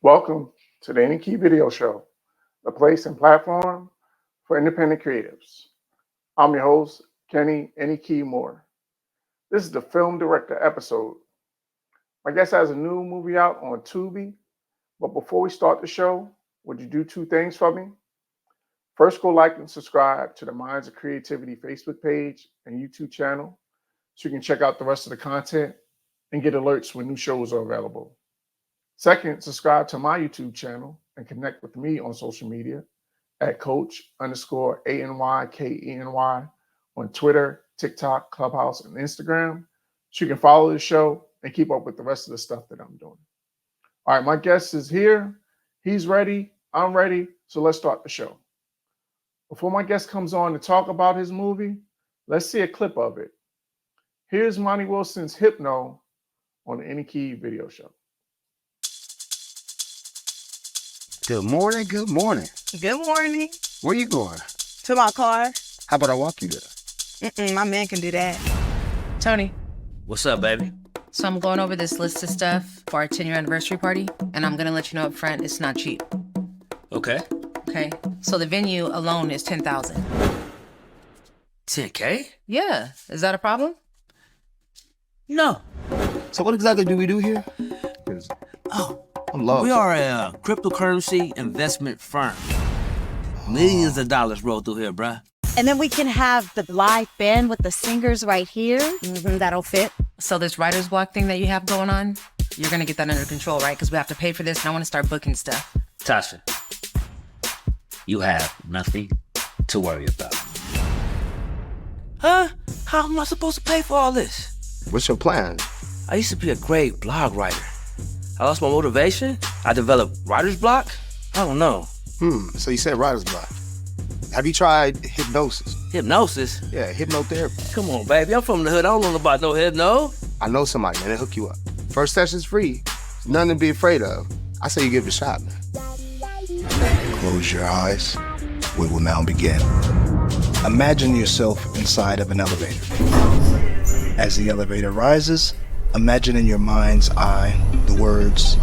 Welcome to the Any Key Video Show, the place and platform for independent creatives. I'm your host, Kenny Any Key Moore. This is the film director episode. My guest has a new movie out on TUBI, but before we start the show, would you do two things for me? First, go like and subscribe to the Minds of Creativity Facebook page and YouTube channel so you can check out the rest of the content and get alerts when new shows are available. Second, subscribe to my YouTube channel and connect with me on social media at Coach_ANYKENY on Twitter, TikTok, Clubhouse, and Instagram so you can follow the show and keep up with the rest of the stuff that I'm doing. All right, my guest is here. He's ready. I'm ready. So let's start the show. Before my guest comes on to talk about his movie, let's see a clip of it. Here's Monty Wilson's Hypno on the Any Key Video Show. Good morning, good morning. Good morning. Where you going? To my car. How about I walk you there? My man can do that. Tony, What's up, baby? so I'm going over this list of stuff for our 10-year anniversary party, and I'm gonna let you know up front, it's not cheap. Okay. Okay? So the venue alone is $10,000. 10K? Yeah, is that a problem? No. So what exactly do we do here? 'Cause Oh, I'm lost. we are a cryptocurrency investment firm. Millions of dollars roll through here, bruh. And then we can have the live band with the singers right here. That'll fit. So this writer's block thing that you have going on, you're gonna get that under control, right? Because we have to pay for this, and I wanna start booking stuff. Tasha, you have nothing to worry about. Huh? How am I supposed to pay for all this? What's your plan? I used to be a great blog writer. I lost my motivation. I developed writer's block. I don't know. So you said writer's block. Have you tried hypnosis? Hypnosis? Yeah, hypnotherapy. Come on, baby. I'm from the hood. I don't know about no hypno. I know somebody, man. They'll hook you up. First session's free. There's nothing to be afraid of. I say you give it a shot, man. Close your eyes. We will now begin. Imagine yourself inside of an elevator. As the elevator rises, imagine in your mind's eye the words,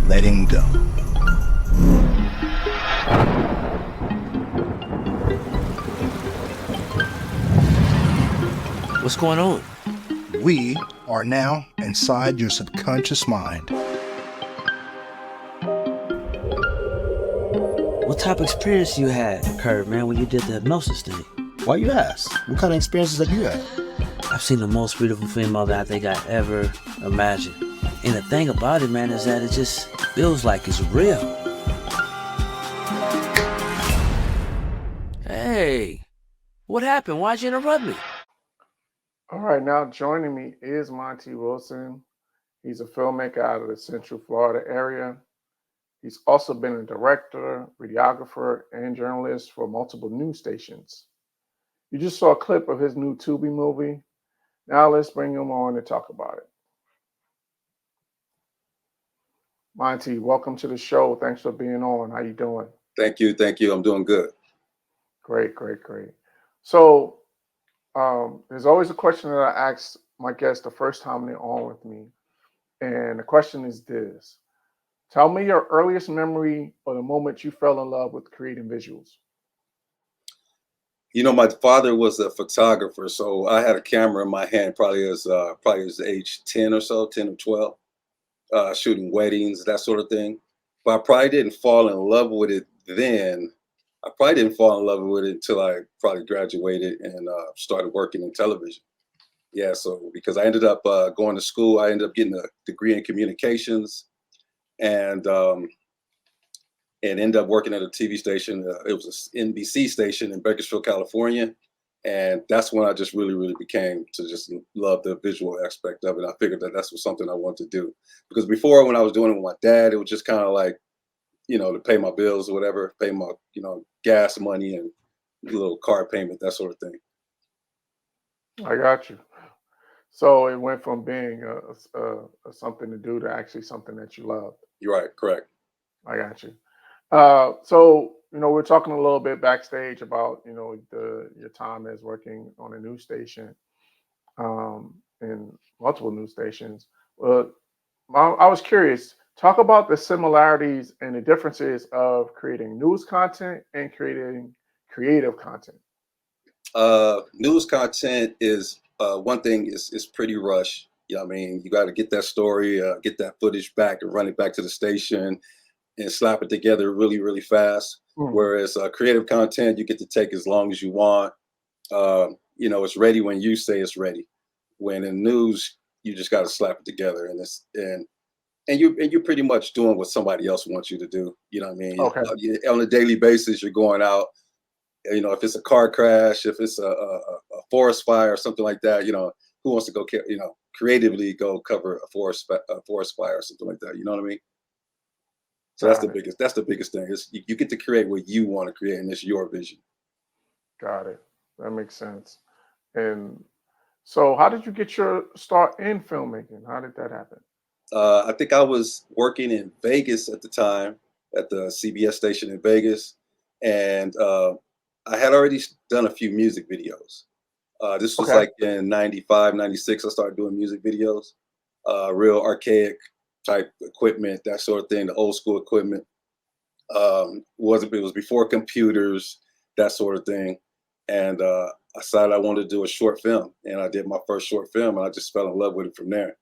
letting go. What's going on? We are now inside your subconscious mind. What type of experience you had, Kurt, man, when you did the hypnosis thing? Why you ask? What kind of experiences have you had? I've seen the most beautiful female that I think I ever imagined. And the thing about it, man, is that it just feels like it's real. Hey, what happened? Why'd you interrupt me? All right, now joining me is Monte Wilson. He's a filmmaker out of the Central Florida area. He's also been a director, videographer, and journalist for multiple news stations. You just saw a clip of his new TUBI movie. Now let's bring him on to talk about it. Monte, welcome to the show. Thanks for being on. How you doing? Thank you. Thank you. I'm doing good. Great, great, great. So there's always a question that I ask my guests the first time they're on with me. And the question is this. Tell me your earliest memory or the moment you fell in love with creating visuals. You know, my father was a photographer, so I had a camera in my hand probably as age 10 or so, 10 or 12, shooting weddings, that sort of thing. But I probably didn't fall in love with it then. I probably didn't fall in love with it until I probably graduated and started working in television. Yeah, so because I ended up going to school, I ended up getting a degree in communications and ended up working at a TV station. It was an NBC station in Bakersfield, California. And that's when I just really, really became to just love the visual aspect of it. I figured that that's something I wanted to do. Because before, when I was doing it with my dad, it was just kind of like, you know, to pay my bills or whatever, pay my, you know, gas money and a little car payment, that sort of thing. I got you. So it went from being a something to do to actually something that you loved. You're right, correct. I got you. So, you know, we're talking a little bit backstage about, you know, your time as working on a news station, in multiple news stations. I was curious. Talk about the similarities and the differences of creating news content and creating creative content. News content is one thing is pretty rush. You know what I mean? You got to get that story, get that footage back and run it back to the station and slap it together really, really fast. Mm, Whereas creative content, you get to take as long as you want. You know, it's ready when you say it's ready. When in news, you just got to slap it together, and you're pretty much doing what somebody else wants you to do. You know what I mean? okay, On a daily basis, you're going out. You know, if it's a car crash, if it's a forest fire or something like that, you know, who wants to go, you know, creatively go cover a forest fire or something like that? You know what I mean? So got it, that's the biggest thing is you get to create what you want to create, and it's your vision. got it. That makes sense. And so, how did you get your start in filmmaking? How did that happen? I think I was working in Vegas at the time at the CBS station in Vegas, and I had already done a few music videos. This was Okay, like in 95, 96. I started doing music videos, real archaic type equipment, that sort of thing, the old school equipment. It was before computers, that sort of thing. And I decided I wanted to do a short film, and I did my first short film, and I just fell in love with it from there.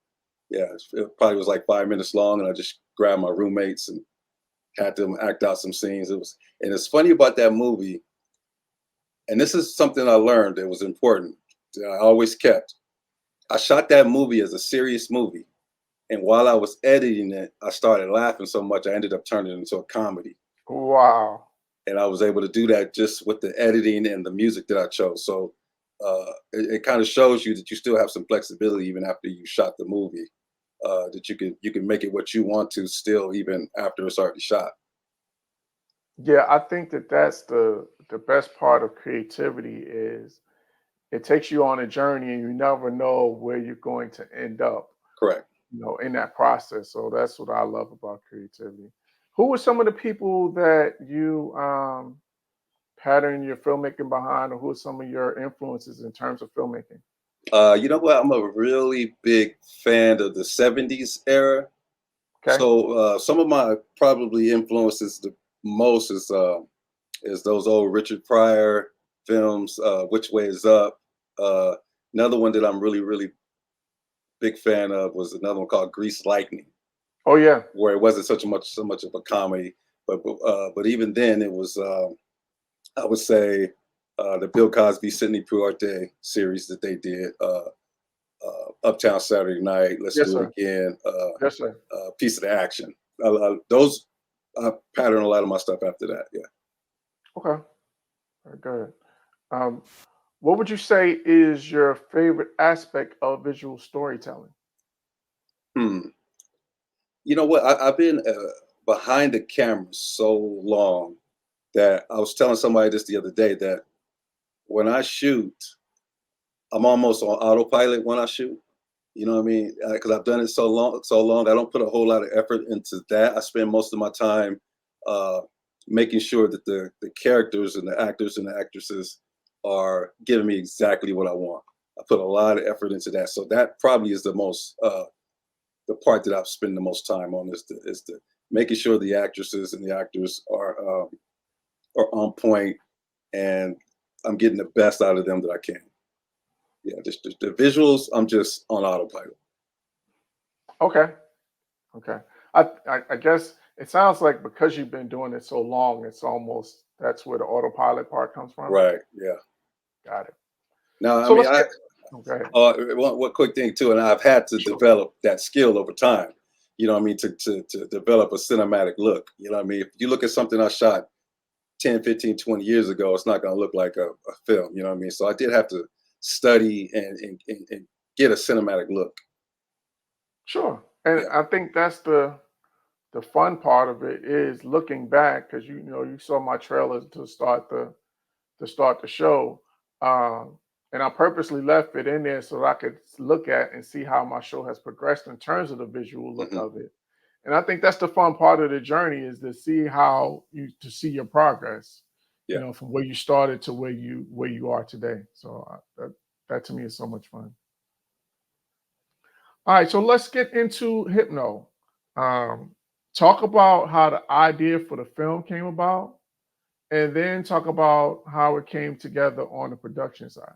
Yeah, it probably was like 5 minutes long, and I just grabbed my roommates and had them act out some scenes. And it's funny about that movie, and this is something I learned that was important, that I always kept. I shot that movie as a serious movie, and while I was editing it, I started laughing so much I ended up turning it into a comedy. wow, And I was able to do that just with the editing and the music that I chose. So it kind of shows you that you still have some flexibility even after you shot the movie. That you can make it what you want to still even after it's already shot. yeah. I think that that's the best part of creativity is it takes you on a journey, and you never know where you're going to end up, Correct. in that process. So that's what I love about creativity. Who were some of the people that you pattern your filmmaking behind, or who are some of your influences in terms of filmmaking? You know what? I'm a really big fan of the '70s era. Okay. So some of my probably influences the most is those old Richard Pryor films. Which Way Is Up? Uh, Another one that I'm really big fan of was another one called Grease Lightning, Oh yeah. where it wasn't so much of a comedy, but even then it was I would say the Bill Cosby Sidney Poitier series that they did, Uptown Saturday Night, Let's Yes, Do It sir. Again, Yes, sir. Piece of the Action. Those I pattern a lot of my stuff after that. Yeah. Okay. Very good. Um, what would you say is your favorite aspect of visual storytelling? Hmm. You know what? I've been behind the camera so long that I was telling somebody this the other day that when I shoot, I'm almost on autopilot when I shoot. You know what I mean? Because I've done it so long. I don't put a whole lot of effort into that. I spend most of my time uh, making sure that the characters and the actors and the actresses are giving me exactly what I want. I put a lot of effort into that. So that probably is the part that I've spent the most time on is the making sure the actresses and the actors are on point, and I'm getting the best out of them that I can. Yeah, just the visuals, I'm just on autopilot. Okay. Okay. I guess it sounds like because you've been doing it so long, it's almost that's where the autopilot part comes from. Right. Yeah. Got it. Now, I So mean, let's get. Oh, go ahead. one quick thing too, and I've had to Sure. develop that skill over time. You know what I mean? To develop a cinematic look. You know what I mean? If you look at something I shot 10, 15, 20 years ago, it's not going to look like a film. You know what I mean? So I did have to study and get a cinematic look. Sure. And Yeah. I think that's the fun part of it is looking back because you saw my trailers to start the show, and I purposely left it in there so that I could look at and see how my show has progressed in terms of the visual look Hmm. of it. And I think that's the fun part of the journey is to see your progress, Yeah. from where you started to where you are today. So that to me is so much fun. All right, so let's get into Hypno. Um, Talk about how the idea for the film came about, and then talk about how it came together on the production side.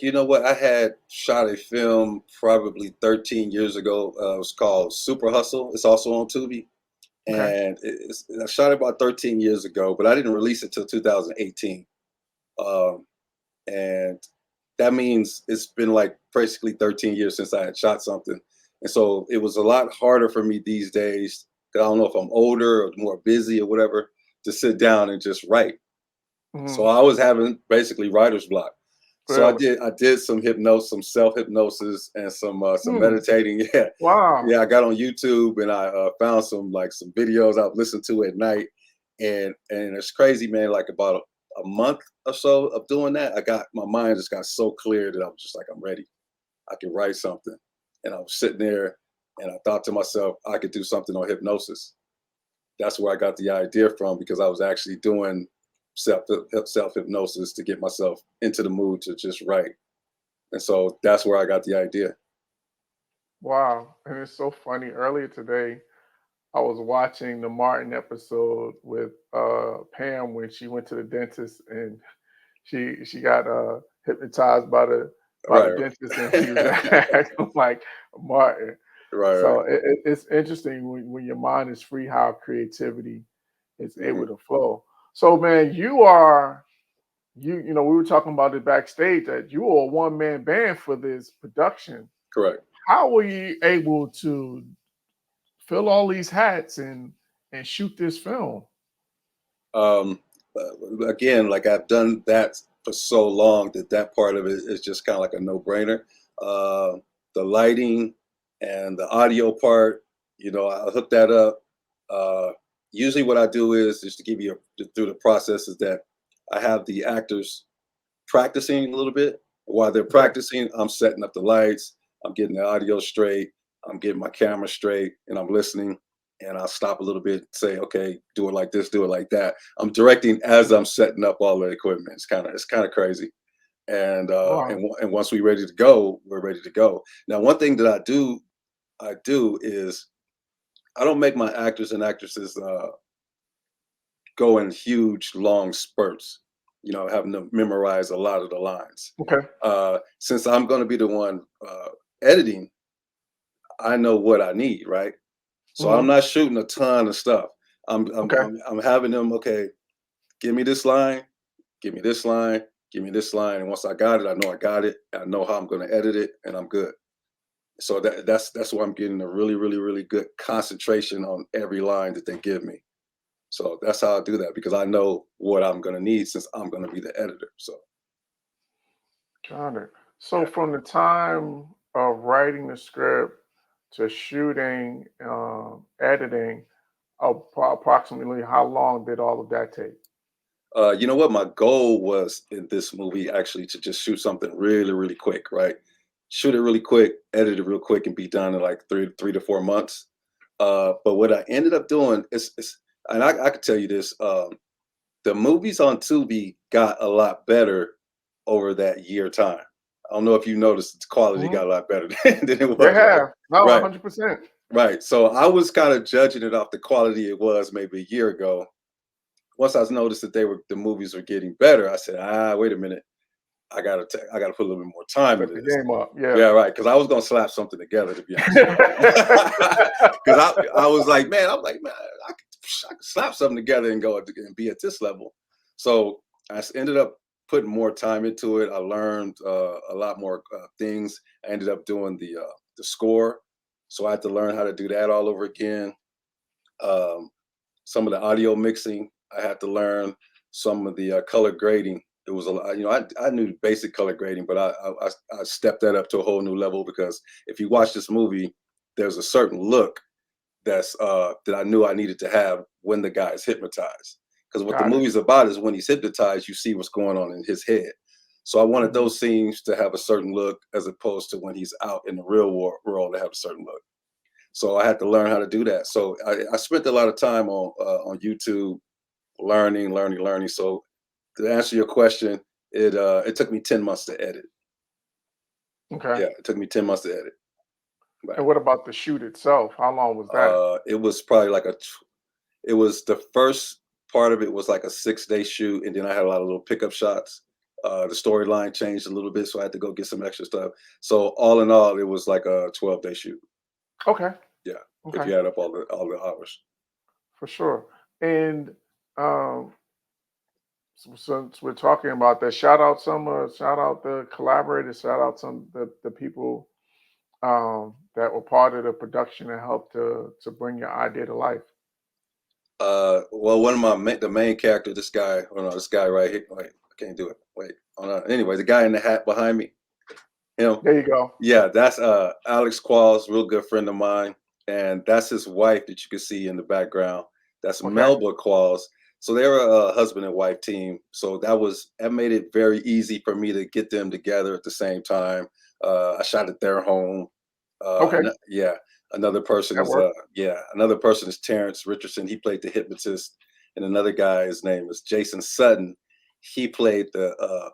You know what? I had shot a film probably 13 years ago. It was called Super Hustle. It's also on Tubi. Okay. And I shot it about 13 years ago, but I didn't release it till 2018. Um, and that means it's been like basically 13 years since I had shot something. And so it was a lot harder for me these days, 'cause I don't know if I'm older or more busy or whatever, to sit down and just write. So Mhm. I was having basically writer's block. So Really? I did some hypnosis, some self hypnosis, and some Hmm. meditating. Yeah, Wow. yeah. I got on YouTube and I found some videos I've listened to at night, and it's crazy, man. Like about a month or so of doing that, my mind just got so clear that I was just like, I'm ready. I can write something, and I was sitting there, and I thought to myself, I could do something on hypnosis. That's where I got the idea from, because I was actually doing self hypnosis to get myself into the mood to just write, and so that's where I got the idea. Wow. And it's so funny. Earlier today, I was watching the Martin episode with Pam when she went to the dentist and she got hypnotized by the Right, dentist and she was acting like Martin. right, right. So it's interesting when your mind is free how creativity is able Hmm. to flow. So man, you know we were talking about it backstage that you are a one man band for this production. Correct. How were you able to fill all these hats and shoot this film? Um, Again, like I've done that for so long that that part of it is just kind of like a no brainer. Uh, the lighting and the audio part, I hook that up. Uh, Usually, what I do is just to give you through the process is that I have the actors practicing a little bit. While they're Okay. practicing, I'm setting up the lights, I'm getting the audio straight, I'm getting my camera straight, and I'm listening. And I'll stop a little bit, say, okay, do it like this, do it like that. I'm directing as I'm setting up all the equipment. It's kind of crazy. Wow. And once we're ready to go, we're ready to go. Now, one thing that I do is I don't make my actors and actresses go in huge long spurts, having to memorize a lot of the lines. Okay. Since I'm going to be the one editing, I know what I need, right? So I'm Hmm. not shooting a ton of stuff. I'm I'm Okay. I'm, I'm having them, okay, give me this line, give me this line, give me this line, and once I got it, I know I got it. I know how I'm going to edit it, and I'm good. So that's why I'm getting a really, really, really good concentration on every line that they give me. So that's how I do that, because I know what I'm going to need since I'm going to be the editor. So Got it. So yeah. from the time of writing the script to shooting, editing, approximately how long did all of that take? You know what? My goal was in this movie actually to just shoot something really, really quick, right? Shoot it really quick, edit it real quick, and be done in like three to 4 months. But what I ended up doing is and I could tell you this: the movies on Tubi got a lot better over that year time. I don't know if you noticed the quality Hmm. got a lot better than it They was, right? have. No, Right, 100%. right. So I was kind of judging it off the quality it was maybe a year ago. Once I noticed that the movies were getting better, I said, wait a minute, I gotta put a little bit more time Step into the this. game up. Yeah. Yeah, right. Because I was gonna slap something together, to be honest with you. Because I was like, man, I could slap something together and go and be at this level. So ended up putting more time into it. I learned a lot more things. I ended up doing the score, so I had to learn how to do that all over again. Um, some of the audio mixing, I had to learn. Some of the color grading. It was a lot. I knew basic color grading, but I stepped that up to a whole new level, because if you watch this movie, there's a certain look that I knew I needed to have when the guy is hypnotized. Because what the Got it. movie's about is when he's hypnotized, you see what's going on in his head. So I wanted Mhm. those scenes to have a certain look, as opposed to when he's out in the real world to have a certain look. So I had to learn how to do that. So I spent a lot of time on YouTube learning. So to answer your question, it took me 10 months to edit. Okay. Yeah, it took me 10 months to edit. And Right. what about the shoot itself? How long was that? It was probably like it was the first part of it was like a 6-day shoot, and then I had a lot of little pickup shots. The storyline changed a little bit, so I had to go get some extra stuff. So all in all, it was like a 12-day shoot. Okay. Yeah, if Okay. you add up all the hours. For sure. And um, since we're talking about that, shout out the collaborators, shout out some the people that were part of the production and helped to bring your idea to life. Well, one of the main character, this guy, oh no, this guy right here. Wait, I can't do it. Wait, hold on. Anyway, the guy in the hat behind me, him. There you go. Yeah, that's Alex Qualls, real good friend of mine, and that's his wife that you can see in the background. That's Okay. Melba Qualls. So they were a husband and wife team. So that made it very easy for me to get them together at the same time. I shot at their home. Okay. Yeah, That worked. another person is Terrence Richardson. He played the hypnotist, and another guy, his name is Jason Sutton. He played the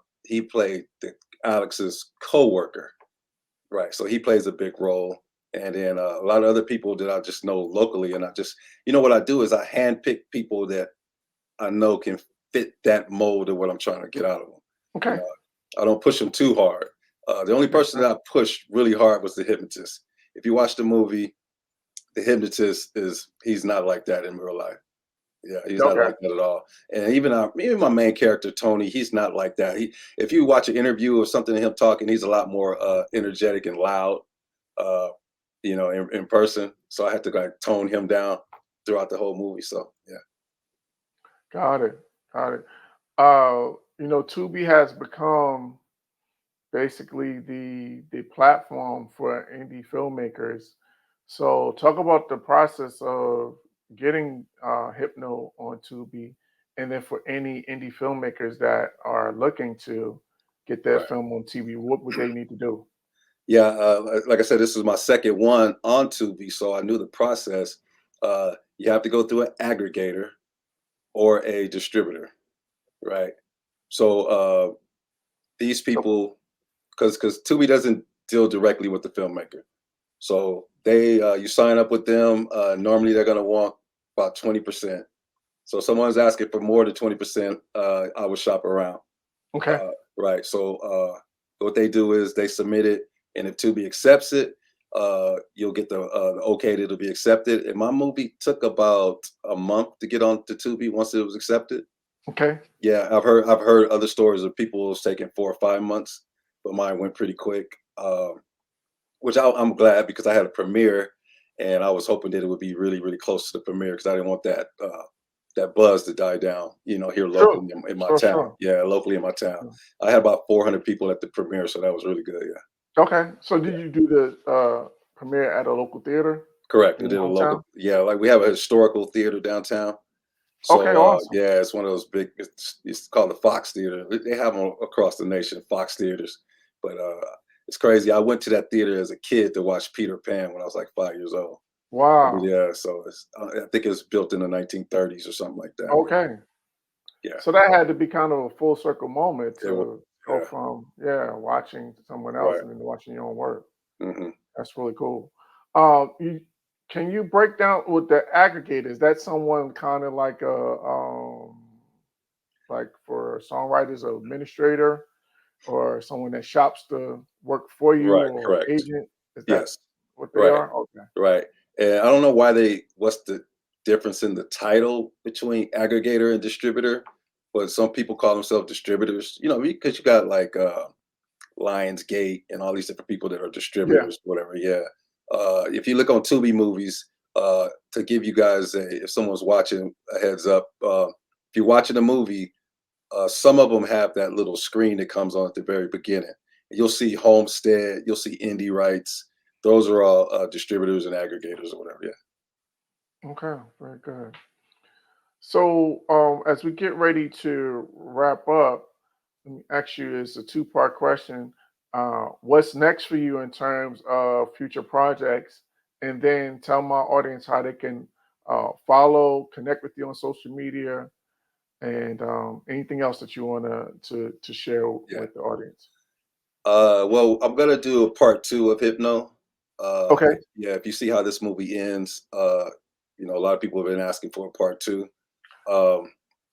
Alex's coworker. Right. So he plays a big role. And then a lot of other people that I just know locally. And what I do is I handpick people that I know can fit that mold of what I'm trying to get out of them. You Okay. know, I don't push them too hard. The only Makes person sense. that I pushed really hard was the hypnotist. If you watch the movie, the hypnotist he's not like that in real life. Yeah, he's not Okay. like that at all. And even my main character, Tony, he's not like that. If you watch an interview or something of him talking, he's a lot more energetic and loud, uh, in person. So I had to like tone him down throughout the whole movie. So yeah, Got it. Got it. Tubi has become basically the platform for indie filmmakers. So talk about the process of getting Hypno on Tubi, and then for any indie filmmakers that are looking to get their right. film on TV, what would they need to do? Yeah, like I said, this was my second one on Tubi, so I knew the process. You have to go through an aggregator or a distributor, right? So these people, because Tubi doesn't deal directly with the filmmaker. So you sign up with them. Normally, they're going to want about 20%. So if someone's asking for more than 20%, I would shop around. Okay. Right. So what they do is they submit it, and if Tubi accepts it, you'll get the okay that it'll be accepted. And my movie took about a month to get on to Tubi once it was accepted. Okay. Yeah, I've heard other stories of people it's taking 4 or 5 months, but mine went pretty quick. Which I'm glad because I had a premiere, and I was hoping that it would be really, really close to the premiere because I didn't want that buzz to die down. Here Sure. locally in my Sure. town. Sure. Yeah, locally in my town, Sure. I had about 400 people at the premiere, so that was really good. Yeah, Okay. So yeah, did you do the premiere at a local theater correct. They in your did a hometown? local. Yeah, like we have a historical theater downtown. Okay. So Awesome. yeah, it's one of those big. It's called the Fox Theater. They have them across the nation, Fox theaters. But it's crazy. I went to that theater as a kid to watch Peter Pan when I was like 5 years old. Wow. Yeah, so I think it was built in the 1930s or something like that. Okay. Yeah, So that had to be kind of a full circle moment it was. to go Yeah, from watching someone else right. and then watching your own work. Hmm. That's really cool. You can you break down with the aggregator? Is that someone kind of like for songwriters, or administrator, or someone that shops the work for you, Right, or correct. agent? Is that Yes, what they right, are? Okay. right. And I don't know what's the difference in the title between aggregator and distributor, but some people call themselves distributors. Because you got like Lionsgate and all these different people that are Yeah. distributors, whatever. Yeah. If you look on Tubi movies, to give you guys if someone's watching a heads up, if you're watching a movie, some of them have that little screen that comes on at the very beginning. You'll see Homestead, you'll see Indie Rights. Those are all distributors and aggregators or whatever. Yeah. Okay. Very good. So as we get ready to wrap up, let me ask you is a two-part question. What's next for you in terms of future projects? And then tell my audience how they can follow, connect with you on social media, and anything else that you want to share Yeah. with the audience. Well, I'm gonna do a part two of Hypno. Okay. Yeah, if you see how this movie ends, you know, a lot of people have been asking for a part two. Was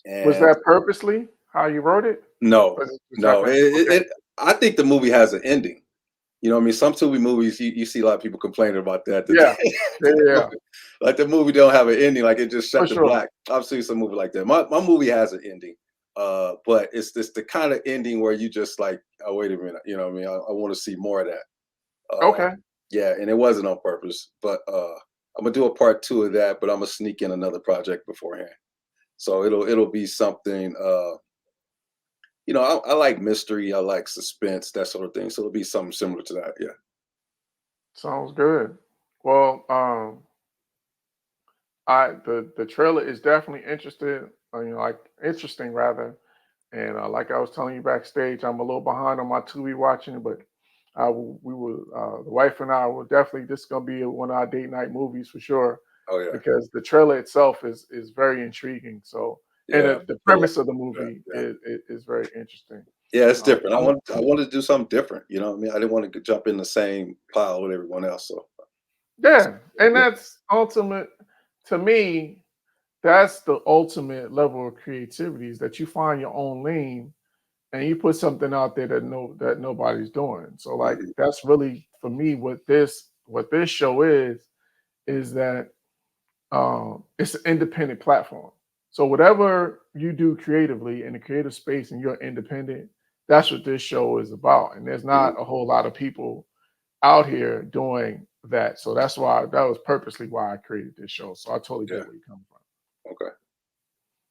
And that purposely how you wrote it? no, Was it just no, happened? Okay. I think the movie has an ending. You know what I mean? Some Tubi movies, you see a lot of people complaining about that. Yeah. Yeah. The Yeah. movie, like the movie don't have an ending, like it just For shut to sure. black. I've seen some movie like that. My movie has an ending. But it's this the kind of ending where you just like, oh, wait a minute, you know what I mean? I want to see more of that. Okay. Yeah, and it wasn't on purpose, but I'm gonna do a part two of that, but I'm gonna sneak in another project beforehand. So it'll be something you know, I like mystery, I like suspense, that sort of thing. So it'll be something similar to that. Yeah. Sounds good. Well, the trailer is definitely interested. Like interesting rather. And like I was telling you backstage, I'm a little behind on my Tubi watching, but we will. The wife and I will definitely. This is gonna be one of our date night movies for sure, Oh yeah. because the trailer itself is very intriguing. So, and Yeah. the Feel like premise of the that. movie Yeah. is very interesting. Yeah, it's different. I'm, I wanted to do something different. You know what I mean? I didn't want to jump in the same pile with everyone else. So yeah, and yeah. that's ultimate to me. That's the ultimate level of creativity is that you find your own lane and you put something out there that nobody's doing. So like Mhm. that's really for me what this show is that it's an independent platform. So whatever you do creatively in the creative space and you're independent, that's what this show is about. And there's Mhm. not a whole lot of people out here doing that. So that's why that was purposely why I created this show. So I totally Yeah. get where you come from. Okay.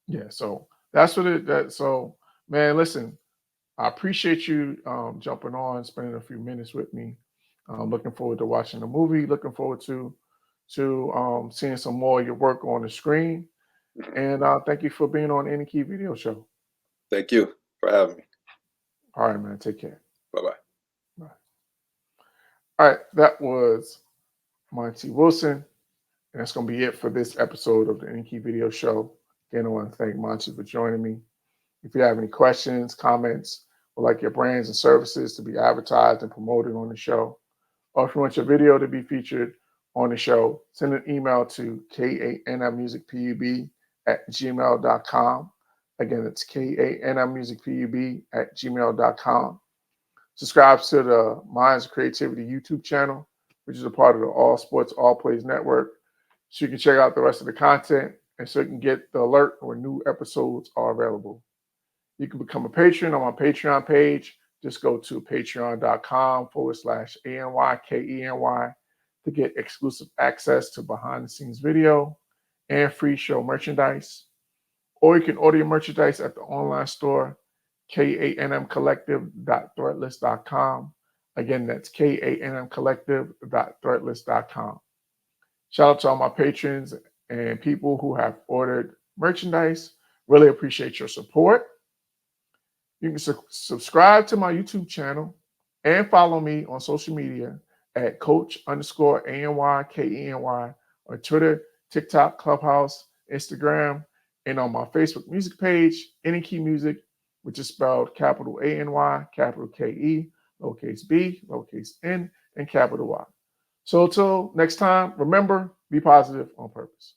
Yeah. So that's what it that so man, listen, I appreciate you jumping on, spending a few minutes with me. Looking forward to watching the movie. Looking forward to seeing some more of your work on the screen. Mhm. And thank you for being on Any Key Video Show. Thank you for having me. All right, man. Take care. Bye bye. Bye. All right, that was Monte Wilson, and that's going to be it for this episode of the Any Key Video Show. Again, I want to thank Monte for joining me. If you have any questions, comments, or like your brands and services to be advertised and promoted on the show, or if you want your video to be featured on the show, send an email to KANMmusicPUB@gmail.com. Again, it's KANMmusicPUB@gmail.com. Subscribe to the Minds of Creativity YouTube channel, which is a part of the All Sports, All Plays network. So you can check out the rest of the content and so you can get the alert when new episodes are available. You can become a patron on my Patreon page. Just go to patreon.com/ANYKENY to get exclusive access to behind the scenes video and free show merchandise. Or you can order your merchandise at the online store, KANMcollective.threadless.com. Again, that's KANMcollective.threadless.com. Shout out to all my patrons and people who have ordered merchandise. Really appreciate your support. You can subscribe to my YouTube channel and follow me on social media at Coach_ANYKENY on Twitter, TikTok, Clubhouse, Instagram, and on my Facebook music page, Any Key Music, which is spelled capital ANY, capital KE, lowercase b, lowercase n, and capital Y. So until next time, remember, be positive on purpose.